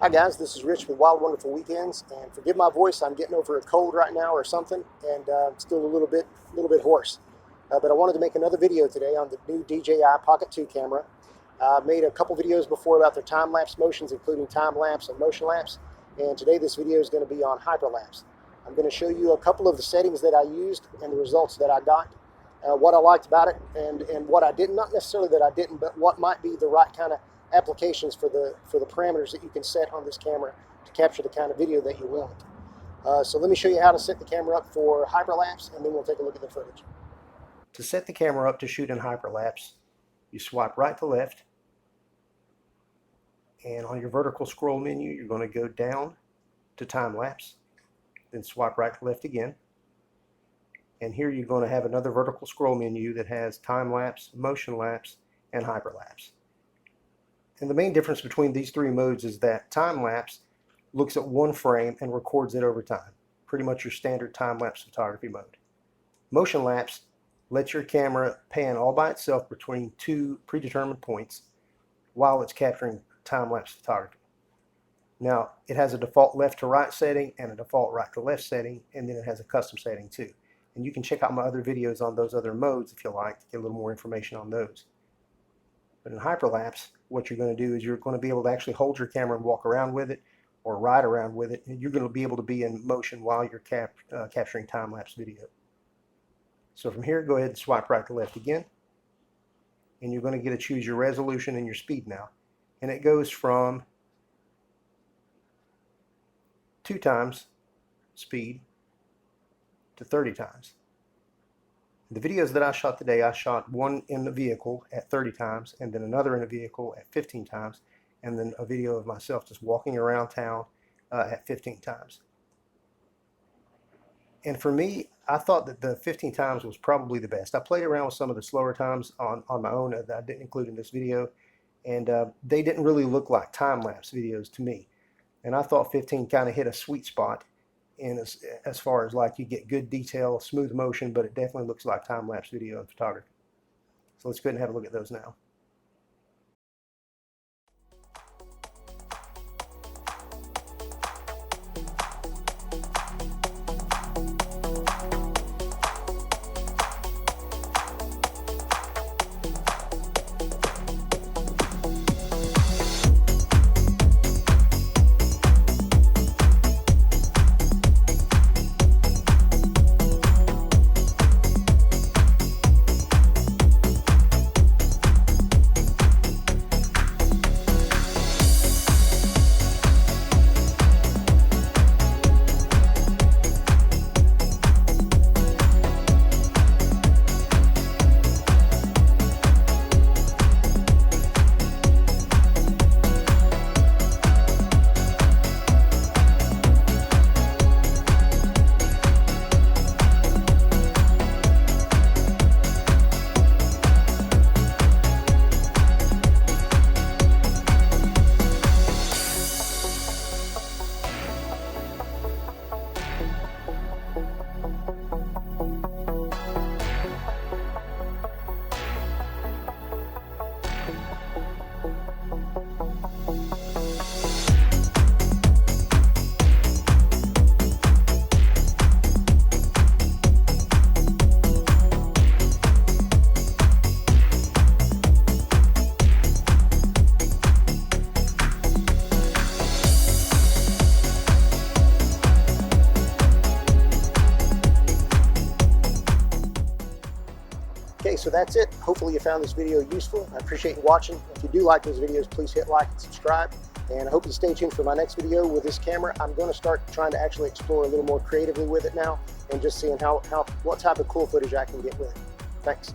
Hi guys, this is Rich with Wild Wonderful Weekends, and forgive my voice, I'm getting over a cold right now or something, and still a little bit hoarse. But I wanted to make another video today on the new DJI Pocket 2 camera. I made a couple videos before about their time-lapse motions, including time-lapse and motion-lapse, and today this video is going to be on hyperlapse. I'm going to show you a couple of the settings that I used and the results that I got, what I liked about it, and what I didn't, not necessarily that I didn't, but what might be the right kind of applications for the parameters that you can set on this camera to capture the kind of video that you want. So let me show you how to set the camera up for hyperlapse, and then we'll take a look at the footage. To set the camera up to shoot in hyperlapse, you swipe right to left, and on your vertical scroll menu you're going to go down to time lapse, then swipe right to left again, and here you're going to have another vertical scroll menu that has time lapse, motion lapse, and hyperlapse. And the main difference between these three modes is that time-lapse looks at one frame and records it over time. Pretty much your standard time-lapse photography mode. Motion-lapse lets your camera pan all by itself between two predetermined points while it's capturing time-lapse photography. Now, it has a default left to right setting and a default right to left setting, and then it has a custom setting too. And you can check out my other videos on those other modes if you like to get a little more information on those. But in hyperlapse, what you're going to do is you're going to be able to actually hold your camera and walk around with it or ride around with it, and you're going to be able to be in motion while you're capturing time-lapse video. So from here, go ahead and swipe right to left again, and you're going to get to choose your resolution and your speed now. And it goes from 2 times speed to 30 times. The videos that I shot today, I shot one in the vehicle at 30 times, and then another in the vehicle at 15 times, and then a video of myself just walking around town at 15 times. And for me, I thought that the 15 times was probably the best. I played around with some of the slower times on my own that I didn't include in this video, and they didn't really look like time-lapse videos to me. And I thought 15 kind of hit a sweet spot in as far as like you get good detail, smooth motion, but it definitely looks like time-lapse video and photography. So let's go ahead and have a look at those now. Okay, so that's it. Hopefully you found this video useful. I appreciate you watching. If you do like those videos, please hit like and subscribe. And I hope you stay tuned for my next video with this camera. I'm going to start trying to actually explore a little more creatively with it now and just seeing what type of cool footage I can get with it. Thanks.